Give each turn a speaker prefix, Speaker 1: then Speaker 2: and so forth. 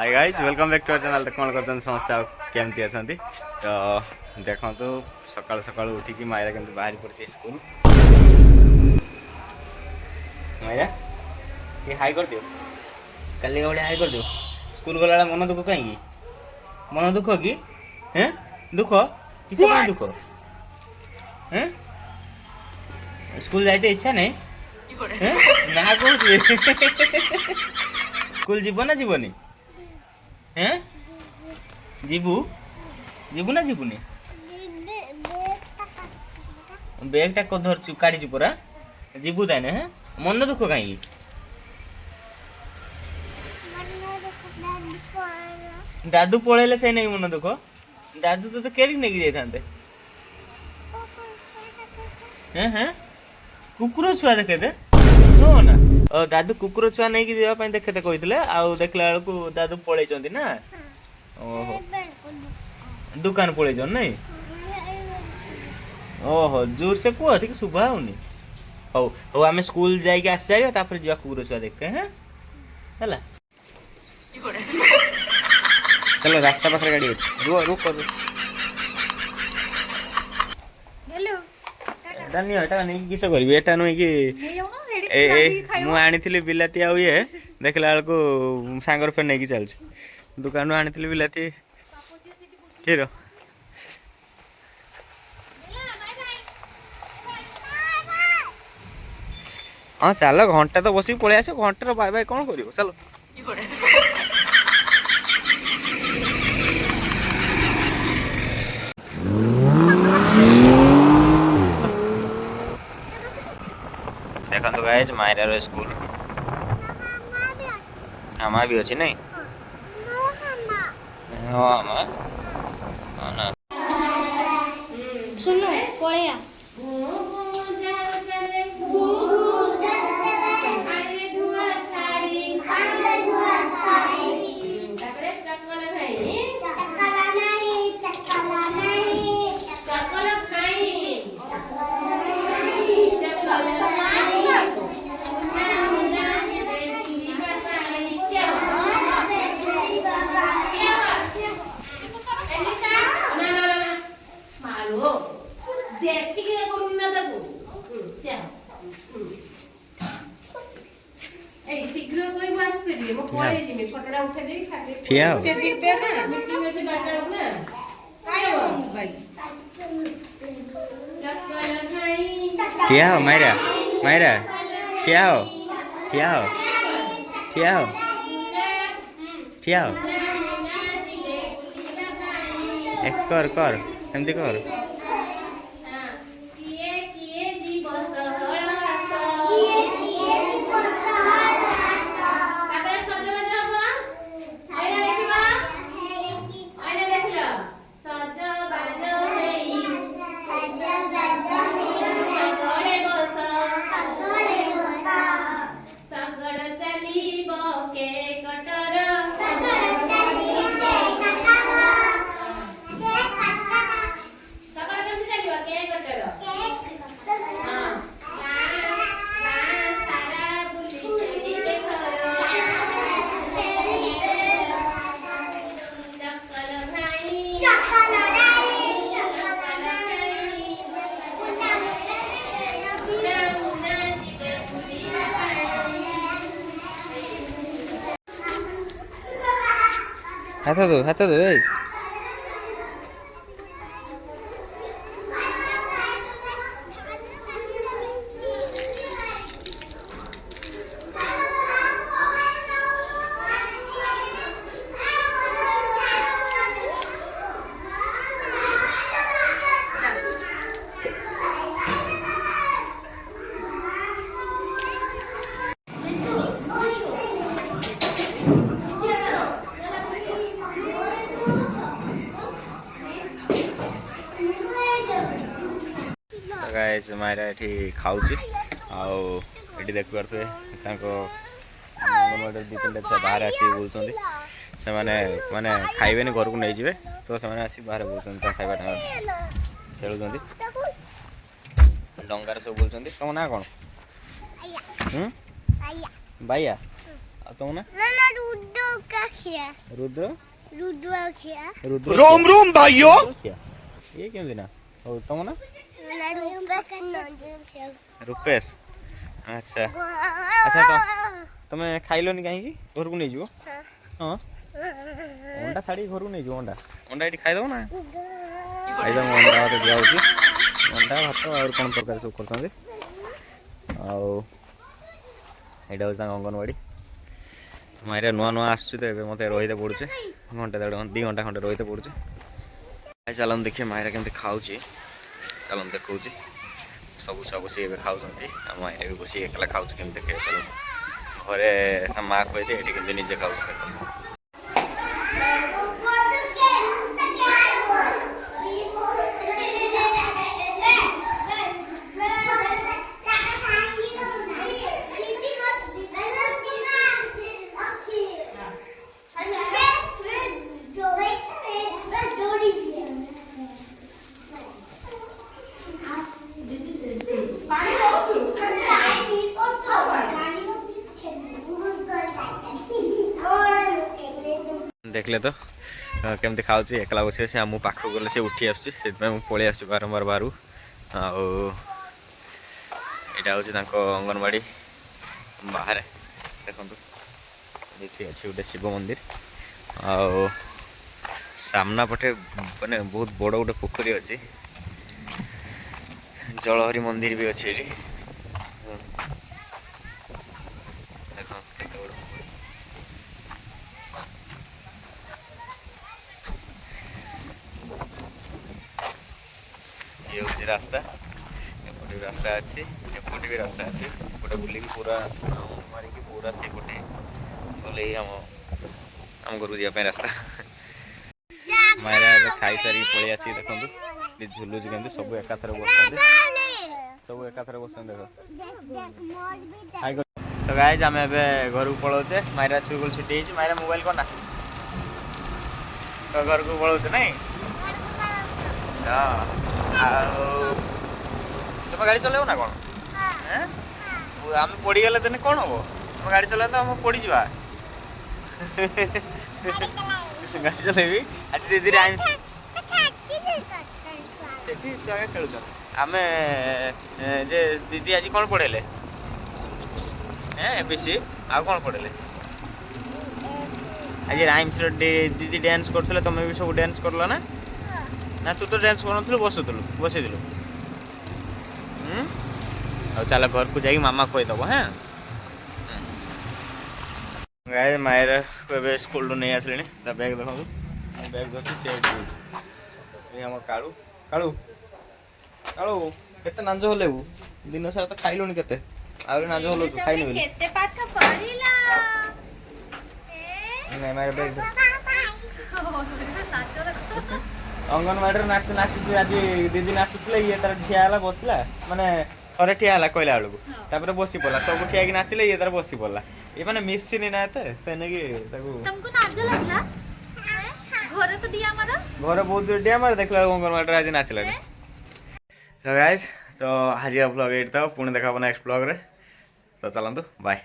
Speaker 1: Hi guys welcome back to our channel. तो कौन कर समस्त केमती अच्छा तो देखो तो सकाल सकाल उठिकी मायरा केमती बाहरी पड़ी स्कूल। मायरा ये हाई कर दियो कल भाई हाई कर दियो। स्कूल गला मन दुख कहीं मन दुख कि हैं दुख किस दुख हैं स्कूल जाते इच्छा नहीं ना कौन स्कूल जीव ना जीवनी हैं जीवु जीवु ना जीवुनी बैग टा को धरचु काढिचु परा जीवु दाने हैं मन दुख कहीं दादू पळेले से नहीं मन दुख दादू तो केड़ी नेकी जाइथांते हैं हैं कुकुर छुआ देखे दे हो ना ओ दादू कुकुर छुआ नहीं कि देवा पई देखे ते कहितले आ देखला बेलकू दादू पळै चंदी ना ओहो दुकान पळै जन नहीं ओहो जोर से को ठीक सुबह होनी हो हो आमे स्कूल जाई के आस जाई तापर जिया कुकुर छुआ देखते हैं हला चलो रास्ता पाखरे गाड़ी अछि रुक रुक कर
Speaker 2: हेलो
Speaker 1: दानी एटा नहीं किस करबी एटा नहीं कि ए मु आनीथिली बिलाती आ ये देखला बेलकू सांगर फेर नहीं कि चलछ दुकान आनीथिली बिलाती केरो हाँ चलो घंटा तो बस पलि आस घंटार बाय बाय कौन कर चलो देखो तो गाइस मायरा स्कूल हमा भी अच्छी नहीं हाँ ना
Speaker 2: सुनो पळेया
Speaker 1: ठिया हो मायरा मायरा ठिया हो ठिया हो ठिया हो ठिया हो एक कर एमती कर हाथ दो ए गाइस मायरा एठी खाउची आउ एठी देख पारथुए ताको मोटर दी तीन छुआ बाहर आसी बोलछन्ती से माने खाइबेनी घर को नहीं जिवे तो से माने आसी बाहर बोलछन्ती खाइबा खेलुछन्ती डंगार सब बोलछन्ती तुम ना कोन बाया तुम ना
Speaker 2: ना रुद्र का किया
Speaker 1: रुद्र
Speaker 2: रुद्र किया
Speaker 1: रुद्र रोम रोम भाइयों ये क्यों देना और तुम ना
Speaker 2: ना रुपेश नंदन
Speaker 1: रुपेश अच्छा अच्छा तो तुम खाइलनि कहीं घर को नहीं जीव हाँ अंडा छाड़ी घर को नहीं जीव अंडा अंडा ये खाईदेव ना खाईदेव अंडा दिया अंडा भात और कौन तरकारी सब कर यहाँ हूँ अंगनवाड़ी मारे नुआ नुआ आसुँ तो ये मत रही पड़ुचे घंटे 2 घंटा खंडे रही पड़ुचे चलन देखिए मायरा केमती खाऊँगी चलन देखा सब छुआ बस खाऊँ मायरा भी बस एकला खाऊँ केमी देखे चलो घरे माँ कहते ये केमती निजे खाऊँ देखले तो केमती खाऊँ एकला बस से आम पाख गले से उठी आसुँ पलि आस बारंबार बाहर यहाँ हूँ अंगनवाड़ी बाहर देखो ये अच्छे गोटे शिव मंदिर सामना पटे माने बहुत बड़ गोटे पोखरी अच्छी जलहरी मंदिर भी अच्छे ये हूँ रास्ता एपटे भी रास्ता अच्छी एपटे भी रास्ता अच्छी गोटे बुलिक पूरा मारिक पूरा से गोटे गले आम घर जावाई रास्ता मायरा खाई सारी पलि आसी देखो झुलुच के सब एकाथर बस सब एकाथर बस देख तो गाइज आम घर को पलाऊे मायरा स्कूल छुट्टी मायरा मोबाइल करना तो घर को पलाऊे नहीं तुम गाड़ी चलो ना कौन आम पड़ी गले देने कौन हम तुम गाड़ी चलो तो हम पड़ी जा गाड़ी चलेबी आज दीदी छुआ खेल आम जे दीदी आज कौन पढ़ेले एबीसी आ कौन पढ़ेले आज राइम्स दीदी डांस करते तुम भी सब डांस करल ना ना तू तो डांस कर बसुलु बसईलु चल घर को जाइए मामा कहीदेव हाँ गाय मायर को स्कूल नहीं आसले बैग देखो बैग धरती से आम कालू कालू कालू केते नांज हले दिन सारा तो खाइलुनी केते आउरी नांज हलो खाइनु बोली
Speaker 2: केते पाठ पढिला
Speaker 1: नहीं मारे बैग अंगनवाड़ी नाच नाची आज दीदी नाचुले ये तार ठिया बसला माने थरे ठिया कहला बेलू बसी पड़ा सब ठिया नाचिले ये तार बसी पड़ा ये मैंने मिसिनी ना से
Speaker 2: तुमको नाच लगला घरे तो दिया मारा
Speaker 1: घरे बहुत दूर दिया मार देखला अंगनवाड़ी आज नाचला तो गाइस तो आज ब्लॉग एट था पुणी देखा नेक्स्ट ब्लॉग रे तो चलतु बाय।